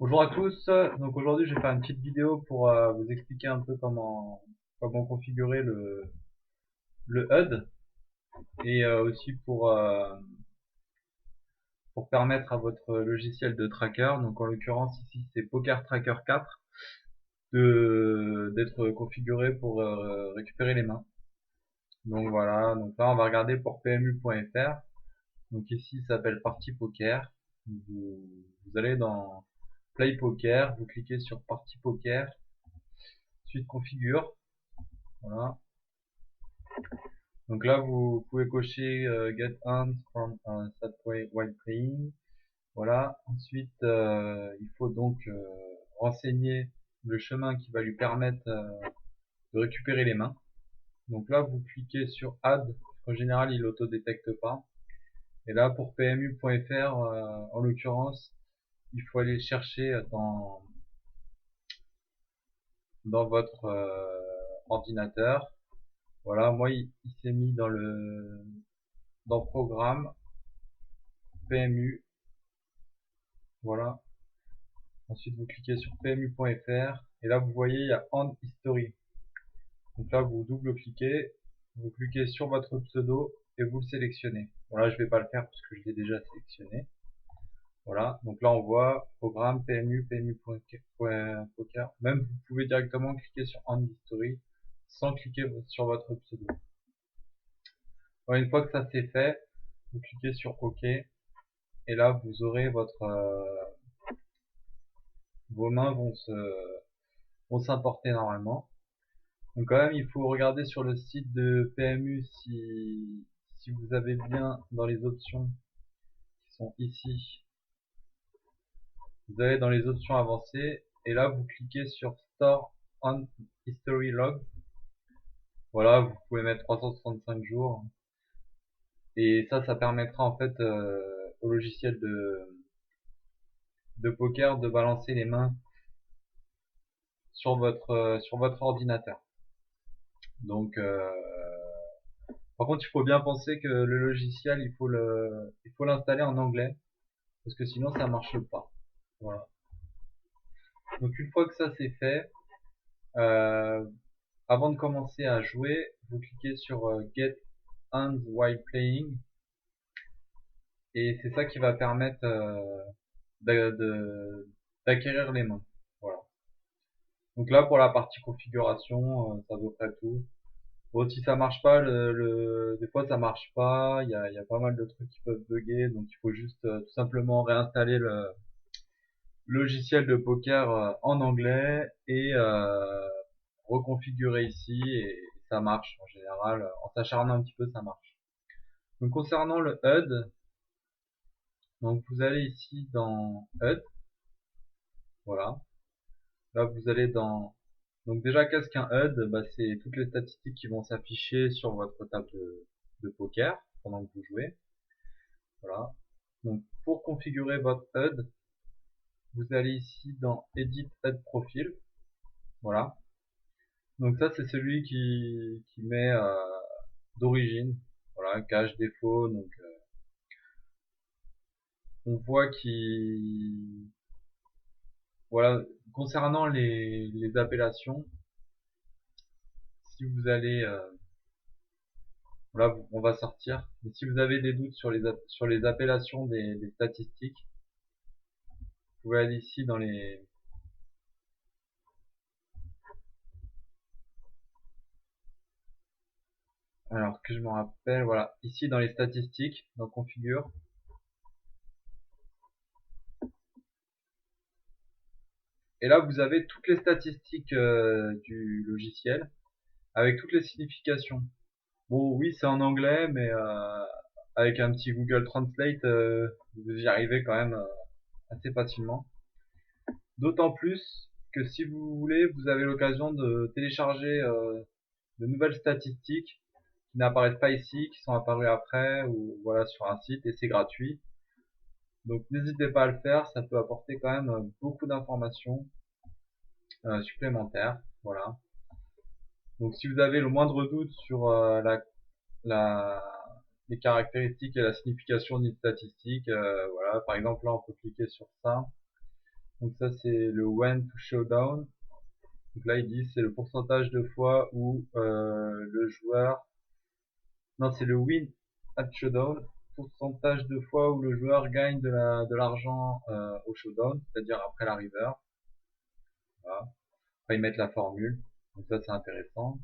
Bonjour à tous. Donc aujourd'hui, je vais faire une petite vidéo pour vous expliquer un peu comment configurer le HUD et aussi pour permettre à votre logiciel de tracker, donc en l'occurrence ici c'est Poker Tracker 4, d'être configuré pour récupérer les mains. Donc voilà, donc là on va regarder pour PMU.fr. Donc ici ça s'appelle Partie Poker. Vous allez dans Play Poker, vous cliquez sur Partie Poker, ensuite Configure. Voilà. Donc là, vous pouvez cocher Get Hands from Start while playing. Voilà. Ensuite, il faut donc renseigner le chemin qui va lui permettre de récupérer les mains. Donc là, vous cliquez sur Add. En général, il auto-détecte pas. Et là, pour PMU.fr, en l'occurrence, il faut aller chercher dans votre ordinateur. Voilà, moi, il s'est mis dans Programme, PMU. Voilà. Ensuite, vous cliquez sur PMU.fr et là, vous voyez, il y a Hand History. Donc là, vous double-cliquez, vous cliquez sur votre pseudo et vous le sélectionnez. Voilà, je vais pas le faire parce que je l'ai déjà sélectionné. Voilà. Donc là, on voit programme PMU, PMU.poker. Même vous pouvez directement cliquer sur Hand History sans cliquer sur votre pseudo. Voilà, une fois que ça c'est fait, vous cliquez sur OK et là, vous aurez vos mains vont s'importer normalement. Donc quand même, il faut regarder sur le site de PMU si vous avez bien dans les options qui sont ici. Vous allez dans les options avancées et là vous cliquez sur Store on History Log. Voilà, vous pouvez mettre 365 jours et ça permettra en fait au logiciel de poker de balancer les mains sur votre ordinateur. Donc par contre, il faut bien penser que le logiciel, il faut l'installer en anglais parce que sinon ça marche pas. Voilà. Donc une fois que ça c'est fait, euh, avant de commencer à jouer, vous cliquez sur Get Hands While Playing et c'est ça qui va permettre d'acquérir les mains. Voilà. Donc là pour la partie configuration, c'est à peu près tout. Bon, si ça marche pas, des fois ça marche pas, il y a pas mal de trucs qui peuvent bugger, donc il faut juste tout simplement réinstaller le logiciel de poker en anglais et reconfigurer ici et ça marche en général. En s'acharnant un petit peu, ça marche. Donc concernant le HUD, donc vous allez ici dans HUD, voilà. Là vous allez dans donc déjà qu'est-ce qu'un HUD? Bah, c'est toutes les statistiques qui vont s'afficher sur votre table de poker pendant que vous jouez. Voilà. Donc pour configurer votre HUD, vous allez ici dans Edit HUD Profile. Voilà. Donc ça c'est celui qui met d'origine. Voilà, cache défaut. Donc on voit qu'il voilà, concernant les appellations, si vous allez voilà, on va sortir. Mais si vous avez des doutes sur les appellations des statistiques, vous pouvez aller ici dans les alors que je me rappelle, voilà, ici dans les statistiques, dans configure. Et là, vous avez toutes les statistiques du logiciel avec toutes les significations. Bon, oui, c'est en anglais, mais avec un petit Google Translate, vous y arrivez quand même assez facilement. D'autant plus que si vous voulez, vous avez l'occasion de télécharger de nouvelles statistiques qui n'apparaissent pas ici, qui sont apparues après ou voilà sur un site et c'est gratuit. Donc n'hésitez pas à le faire, ça peut apporter quand même beaucoup d'informations supplémentaires. Voilà. Donc si vous avez le moindre doute sur la, les caractéristiques et la signification d'une statistique, voilà, par exemple là on peut cliquer sur ça. Donc ça c'est le when to showdown. Donc là, ils disent c'est le pourcentage de fois où le joueur... Non, c'est le win at showdown. Pourcentage de fois où le joueur gagne de l'argent au showdown, c'est-à-dire après la river. Voilà. Après, ils mettent la formule. Donc ça, c'est intéressant.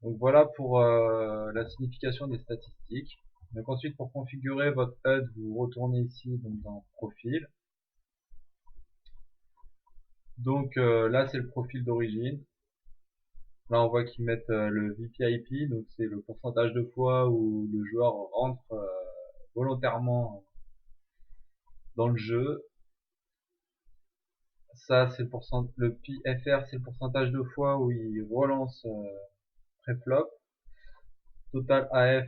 Donc voilà pour la signification des statistiques. Donc ensuite, pour configurer votre HUD, vous retournez ici donc dans Profil. Donc là, c'est le profil d'origine. Là, on voit qu'ils mettent le VPIP, donc c'est le pourcentage de fois où le joueur rentre volontairement dans le jeu. Ça, c'est le PFR, c'est le pourcentage de fois où il relance pré-flop. Total AF,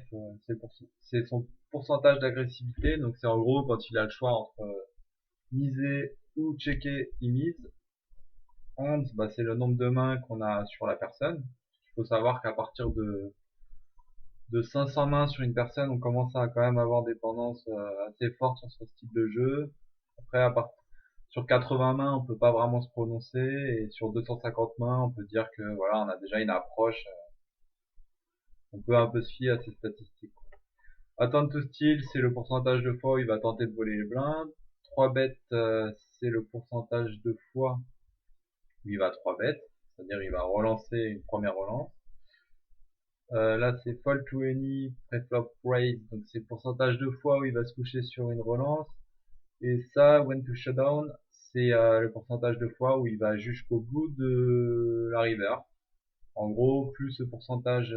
c'est son pourcentage d'agressivité. Donc c'est en gros quand il a le choix entre miser ou checker, il mise. Hands, bah, c'est le nombre de mains qu'on a sur la personne. Il faut savoir qu'à partir de 500 mains sur une personne, on commence à quand même avoir des tendances assez fortes sur ce style de jeu. Après, sur 80 mains, on peut pas vraiment se prononcer, et sur 250 mains, on peut dire que voilà, on a déjà une approche. On peut un peu se fier à ces statistiques. Attente to steal, c'est le pourcentage de fois où il va tenter de voler les blindes. 3 bêtes, c'est le pourcentage de fois où il va 3 bêtes, c'est-à-dire il va relancer une première relance. Là, c'est fold to any preflop raise, donc c'est le pourcentage de fois où il va se coucher sur une relance. Et ça, when to showdown, c'est le pourcentage de fois où il va jusqu'au bout de la river. En gros, plus ce pourcentage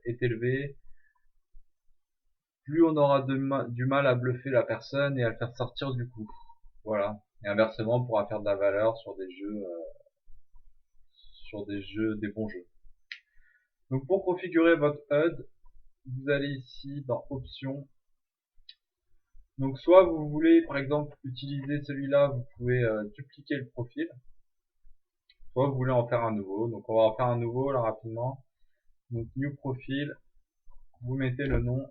est élevé, plus on aura du mal à bluffer la personne et à le faire sortir du coup. Voilà. Et inversement, on pourra faire de la valeur des bons jeux. Donc pour configurer votre HUD, vous allez ici dans Options. Donc soit vous voulez par exemple utiliser celui-là, vous pouvez dupliquer le profil. Soit vous voulez en faire un nouveau. Donc on va en faire un nouveau là rapidement. Donc New Profile, vous mettez le nom.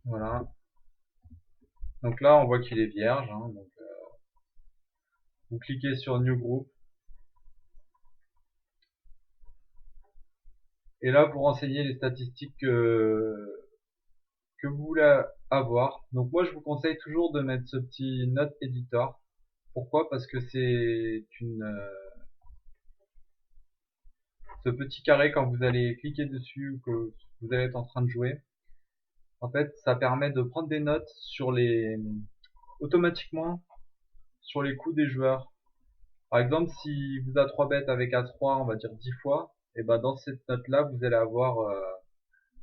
Voilà. Donc là on voit qu'il est vierge. Hein, donc vous cliquez sur New Group. Et là vous renseignez les statistiques que vous voulez avoir. Donc moi je vous conseille toujours de mettre ce petit note editor. Pourquoi? Parce que c'est ce petit carré quand vous allez cliquer dessus ou que vous allez être en train de jouer. En fait, ça permet de prendre des notes automatiquement sur les coups des joueurs. Par exemple, si vous avez 3 bêtes avec As-3, on va dire 10 fois, et ben dans cette note-là, vous allez avoir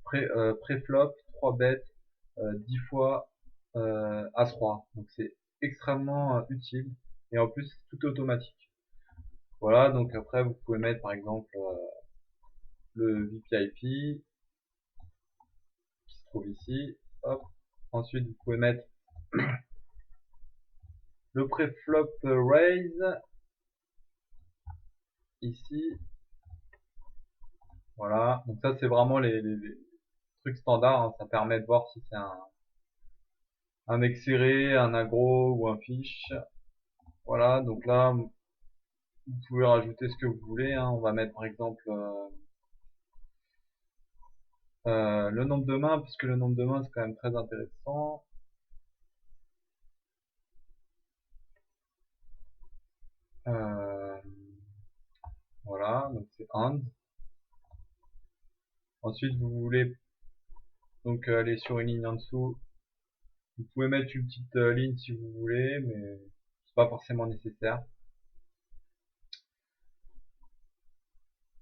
pré-flop, 3 bêtes, 10 fois As-3. Donc c'est extrêmement utile. Et en plus, tout automatique. Voilà, donc après, vous pouvez mettre par exemple le VPIP qui se trouve ici. Hop. Ensuite, vous pouvez mettre le pré-flop raise ici. Voilà, donc ça c'est vraiment les trucs standards, hein. Ça permet de voir si c'est un mec serré, un aggro ou un fiche. Voilà, donc là vous pouvez rajouter ce que vous voulez, hein. On va mettre par exemple le nombre de mains, puisque le nombre de mains c'est quand même très intéressant. Voilà, donc c'est hand. Ensuite vous voulez donc aller sur une ligne en dessous. Vous pouvez mettre une petite ligne si vous voulez, mais c'est pas forcément nécessaire.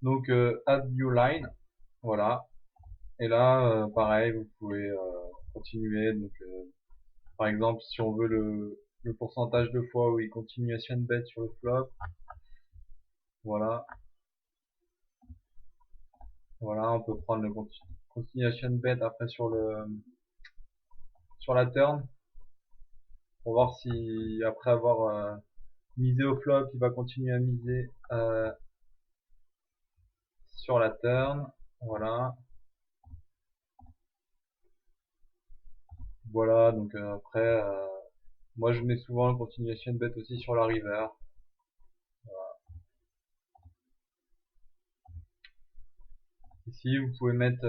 Donc add new line, voilà. Et là, pareil, vous pouvez continuer. Donc, par exemple, si on veut le pourcentage de fois où il continuation bet sur le flop, voilà. Voilà, on peut prendre le continuation bet après sur la turn pour voir si après avoir misé au flop, il va continuer à miser sur la turn. Voilà. Voilà, donc après Moi, je mets souvent le continuation bet aussi sur la river. Ici, vous pouvez mettre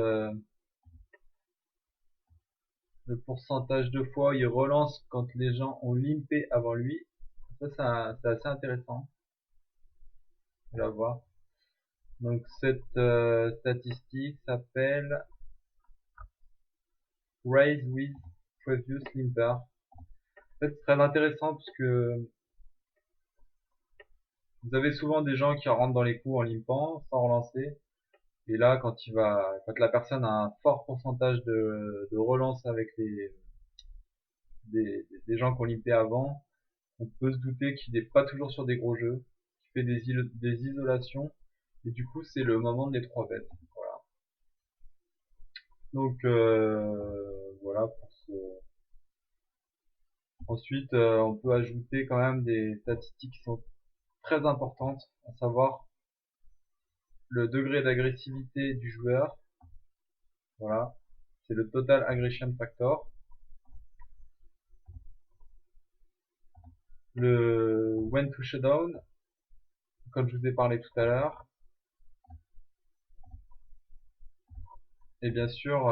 le pourcentage de fois il relance quand les gens ont limpé avant lui. Ça, c'est assez intéressant. On va voir. Donc cette statistique s'appelle Raise with Previous Limper. En fait, c'est très intéressant parce que vous avez souvent des gens qui rentrent dans les coups en limpant sans relancer. Et là, quand la personne a un fort pourcentage de relance avec des gens qui ont limpé avant, on peut se douter qu'il n'est pas toujours sur des gros jeux, qu'il fait des isolations. Et du coup, c'est le moment de les 3 bêtes. Voilà. Donc voilà pour ce. Ensuite, on peut ajouter quand même des statistiques qui sont très importantes, à savoir le degré d'agressivité du joueur. Voilà, c'est le Total Aggression Factor. Le When to Shutdown, comme je vous ai parlé tout à l'heure. Et bien sûr,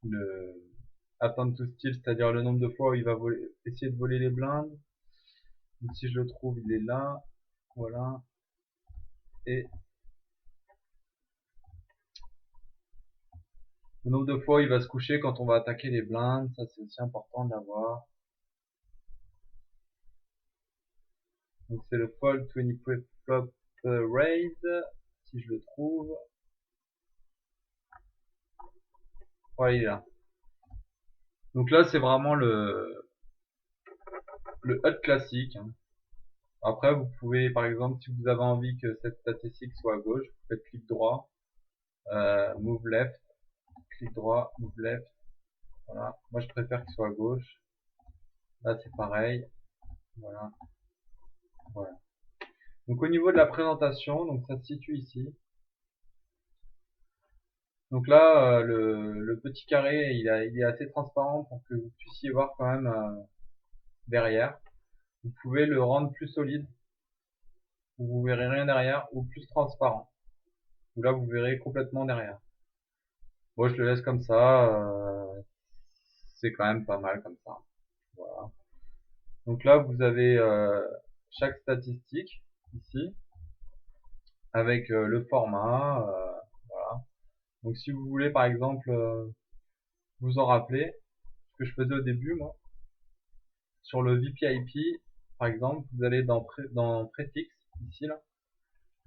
le Attempt to Steal, c'est-à-dire le nombre de fois où il va essayer de voler les blindes. Donc, si je le trouve, il est là. Voilà. Et le nombre de fois où il va se coucher quand on va attaquer les blindes, ça c'est aussi important de l'avoir. Donc c'est le Fold 20 Flop Raise, si je le trouve. Voilà, il est là. Donc là c'est vraiment le HUD classique. Hein. Après vous pouvez par exemple si vous avez envie que cette statistique soit à gauche, vous faites clic droit, move left, clic droit, move left. Voilà. Moi je préfère qu'il soit à gauche. Là c'est pareil. Voilà. Voilà. Donc au niveau de la présentation, donc ça se situe ici. Donc là, le petit carré, il est assez transparent pour que vous puissiez voir quand même derrière. Vous pouvez le rendre plus solide, où vous verrez rien derrière, ou plus transparent, où là vous verrez complètement derrière. Moi je le laisse comme ça, c'est quand même pas mal comme ça. Voilà. Donc là vous avez chaque statistique ici, avec le format. Voilà. Donc si vous voulez par exemple vous en rappeler, ce que je faisais au début moi, sur le VPIP, par exemple, vous allez dans préfixe, ici, là,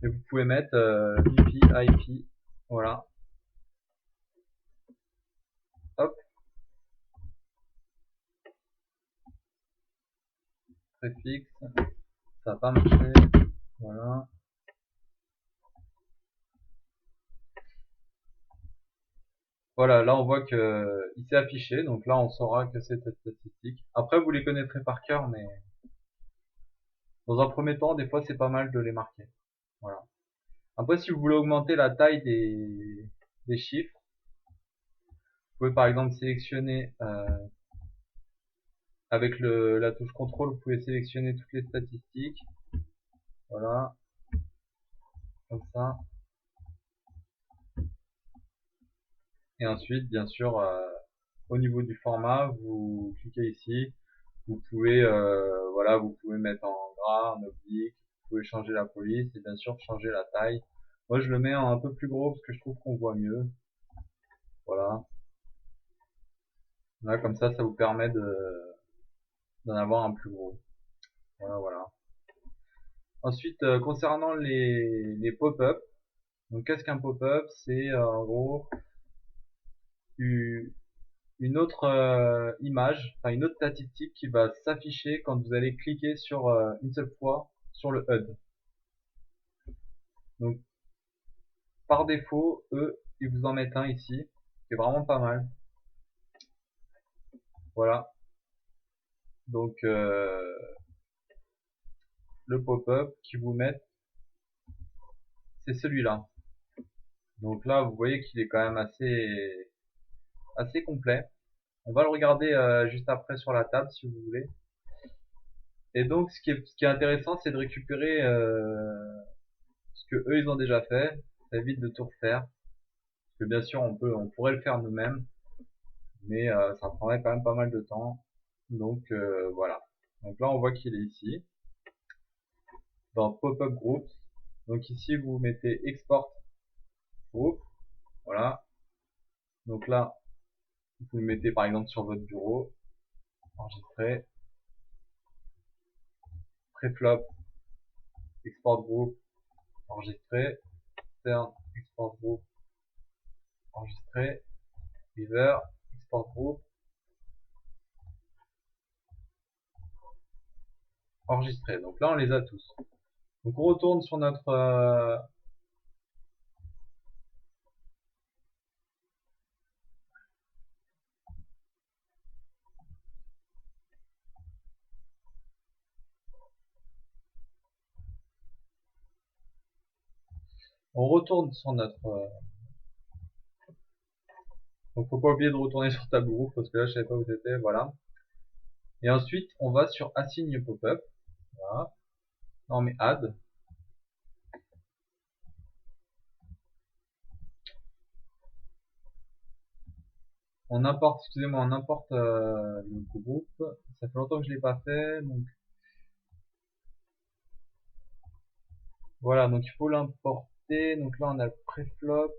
et vous pouvez mettre VPIP, voilà, hop, préfixe, ça va pas marcher, voilà. Voilà, là on voit que il s'est affiché, donc là on saura que c'est cette statistique. Après vous les connaîtrez par cœur, mais dans un premier temps, des fois c'est pas mal de les marquer. Voilà. Après si vous voulez augmenter la taille des chiffres, vous pouvez par exemple sélectionner avec la touche contrôle, vous pouvez sélectionner toutes les statistiques. Voilà, comme ça. Et ensuite, bien sûr, au niveau du format, vous cliquez ici. Vous pouvez, voilà, vous pouvez mettre en gras, en oblique. Vous pouvez changer la police et bien sûr changer la taille. Moi, je le mets en un peu plus gros parce que je trouve qu'on voit mieux. Voilà. Là, comme ça vous permet d'en avoir un plus gros. Voilà, voilà. Ensuite, concernant les pop-up. Donc, qu'est-ce qu'un pop-up? C'est en gros une autre image, enfin une autre statistique qui va s'afficher quand vous allez cliquer sur une seule fois sur le HUD. Donc par défaut, eux, ils vous en mettent un ici, qui est vraiment pas mal. Voilà. Donc le pop-up qui vous met, c'est celui-là. Donc là, vous voyez qu'il est quand même assez complet. On va le regarder juste après sur la table si vous voulez. Et donc ce qui est intéressant, c'est de récupérer ce que eux ils ont déjà fait. Ça évite de tout refaire. Parce que bien sûr on pourrait le faire nous-mêmes, mais ça prendrait quand même pas mal de temps. Donc voilà. Donc là on voit qu'il est ici dans Pop-up Groups. Donc ici vous mettez Export Group. Voilà. Donc là vous le mettez par exemple sur votre bureau. Enregistrer. Preflop. Export Group. Enregistrer. Turn. Export Group. Enregistrer. River. Export Group. Enregistrer. Donc là on les a tous. Donc on retourne sur notre on retourne sur notre donc faut pas oublier de retourner sur Tab Group parce que là je savais pas où c'était, voilà. Et ensuite on va sur Assign Pop-up. Voilà. On met Add. On importe, excusez-moi, on importe le groupe. Ça fait longtemps que je l'ai pas fait, donc voilà, donc il faut l'importer. Donc là on a le preflop.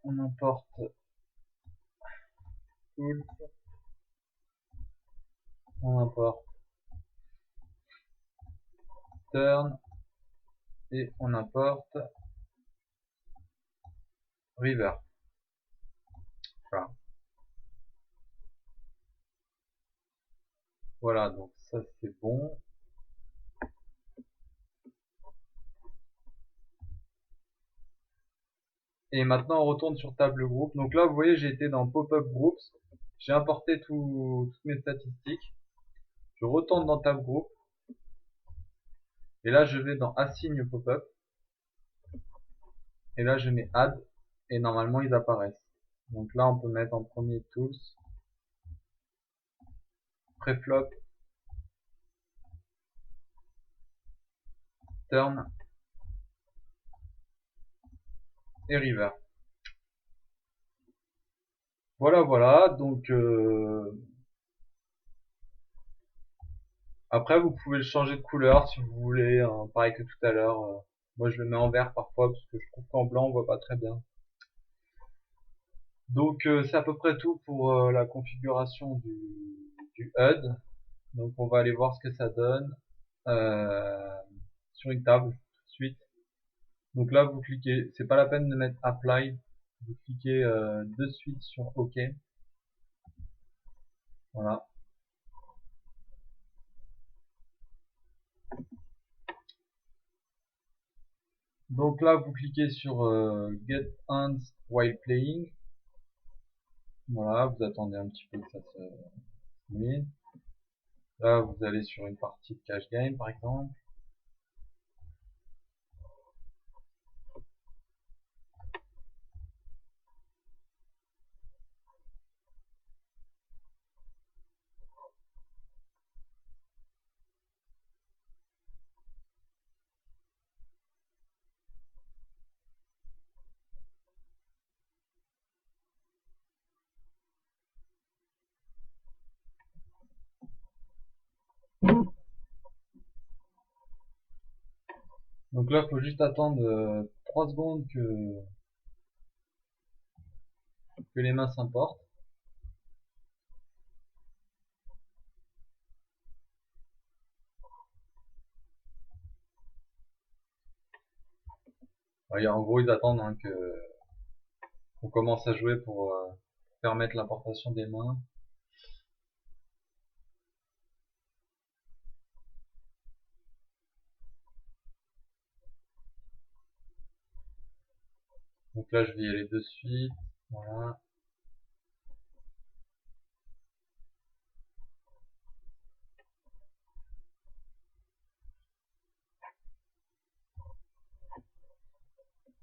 On importe tools. On importe turn et on importe river. Voilà. Voilà, donc ça c'est bon. Et maintenant on retourne sur table groupe. Donc là vous voyez j'ai été dans pop-up groups. J'ai importé toutes mes statistiques. Je retourne dans table groupe. Et là je vais dans assign pop-up. Et là je mets add. Et normalement ils apparaissent. Donc là on peut mettre en premier tools. Preflop. Turn. Et river. Voilà, voilà. Donc après vous pouvez le changer de couleur si vous voulez. Pareil que tout à l'heure. Moi je le mets en vert parfois parce que je trouve qu'en blanc on voit pas très bien. Donc c'est à peu près tout pour la configuration du HUD. Donc on va aller voir ce que ça donne sur une table tout de suite. Donc là vous cliquez, c'est pas la peine de mettre Apply, vous cliquez de suite sur OK. Voilà. Donc là vous cliquez sur Get Hands While Playing. Voilà, vous attendez un petit peu que ça se termine. Là vous allez sur une partie de cash game par exemple. Donc là, il faut juste attendre 3 secondes que les mains s'importent. En gros, ils attendent hein, qu'on commence à jouer pour permettre l'importation des mains. Donc là, je vais y aller de suite. Voilà.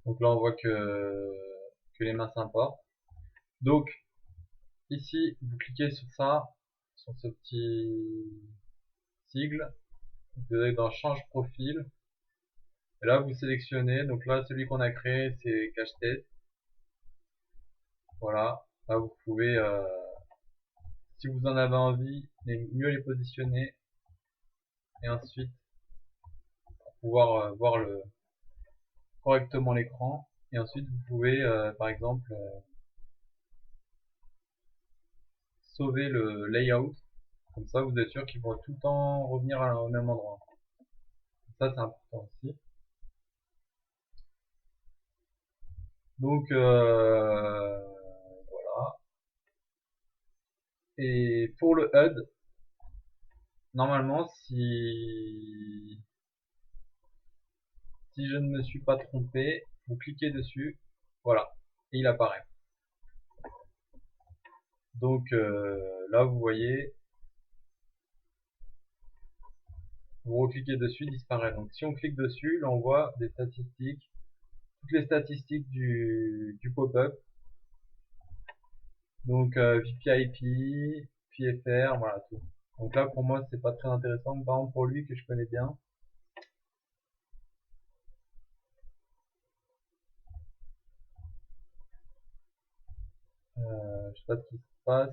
Donc là, on voit que que les mains s'importent. Donc ici, vous cliquez sur ça, sur ce petit sigle, vous allez dans change profil, et là vous sélectionnez, donc là celui qu'on a créé c'est cache test, voilà, là vous pouvez, si vous en avez envie, mieux les positionner, et ensuite pour pouvoir voir correctement l'écran, et ensuite vous pouvez par exemple sauver le layout, comme ça vous êtes sûr qu'ils vont tout le temps revenir au même endroit. Ça c'est important aussi. Donc voilà. Et pour le HUD, normalement si je ne me suis pas trompé, vous cliquez dessus, voilà, et il apparaît. Donc là vous voyez, vous recliquez dessus, il disparaît. Donc si on clique dessus, là on voit des statistiques, toutes les statistiques du pop-up. Donc VPIP, PFR, voilà tout. Donc là pour moi c'est pas très intéressant. Par exemple pour lui que je connais bien, je sais pas ce qui se passe.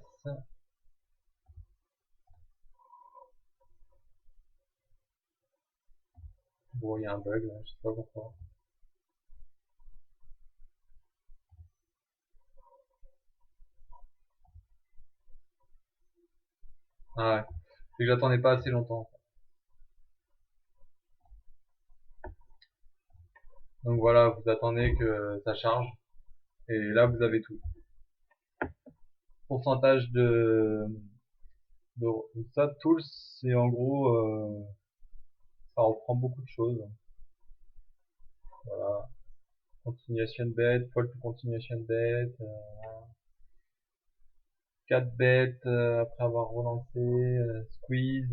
Bon, il y a un bug là, je sais pas pourquoi. Ah ouais, c'est que j'attendais pas assez longtemps. Donc voilà, vous attendez que ça charge. Et là, vous avez tout. Pourcentage de ça, tools, c'est en gros, ça reprend beaucoup de choses. Voilà. Continuation bet, fall to continuation bet, 4 bets après avoir relancé, squeeze.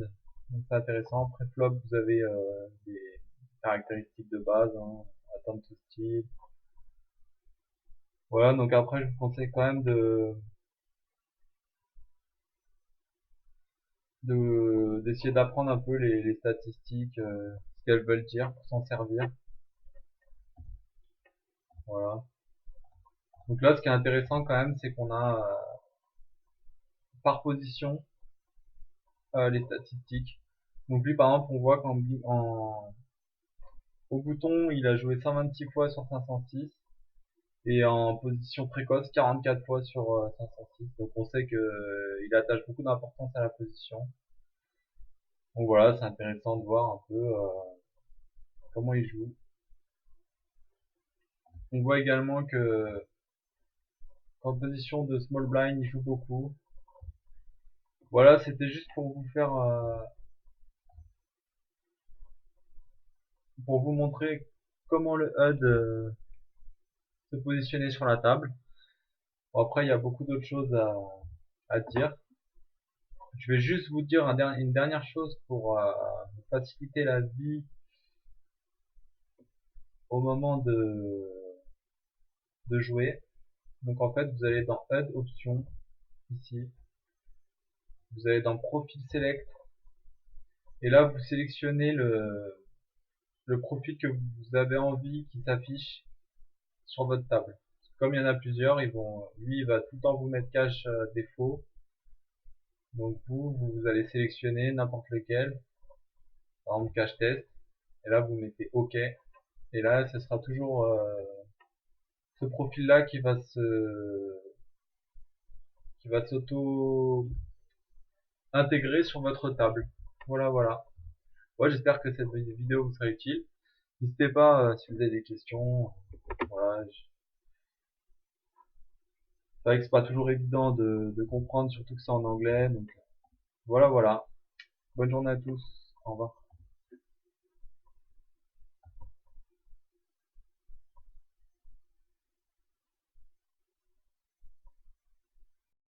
Donc c'est intéressant. Pré-flop, vous avez des caractéristiques de base, hein, attente to steal. Voilà, donc après, je vous conseille quand même d'essayer d'apprendre un peu les statistiques, ce qu'elles veulent dire pour s'en servir. Voilà. Donc là, ce qui est intéressant quand même, c'est qu'on a par position les statistiques. Donc lui, par exemple, on voit au bouton, il a joué 126 fois sur 506 et en position précoce 44 fois sur 506. Donc on sait que il attache beaucoup d'importance à la position. Donc voilà, c'est intéressant de voir un peu comment il joue. On voit également que en position de small blind, il joue beaucoup. Voilà, c'était juste pour vous faire, pour vous montrer comment le HUD se positionnait sur la table. Bon, après, il y a beaucoup d'autres choses à dire. Je vais juste vous dire une dernière chose pour vous faciliter la vie au moment de jouer. Donc en fait, vous allez dans HUD options ici. Vous allez dans profil select et là vous sélectionnez le profil que vous avez envie qui s'affiche sur votre table. Comme il y en a plusieurs, lui il va tout le temps vous mettre cache défaut. Donc vous allez sélectionner n'importe lequel, par exemple cache test, et là vous mettez OK, et là ce sera toujours ce profil là qui va s'auto intégrer sur votre table. Voilà, voilà. Ouais, j'espère que cette vidéo vous sera utile. N'hésitez pas si vous avez des questions. Voilà, c'est vrai que c'est pas toujours évident de comprendre, surtout que c'est en anglais. Donc voilà, voilà. Bonne journée à tous. Au revoir.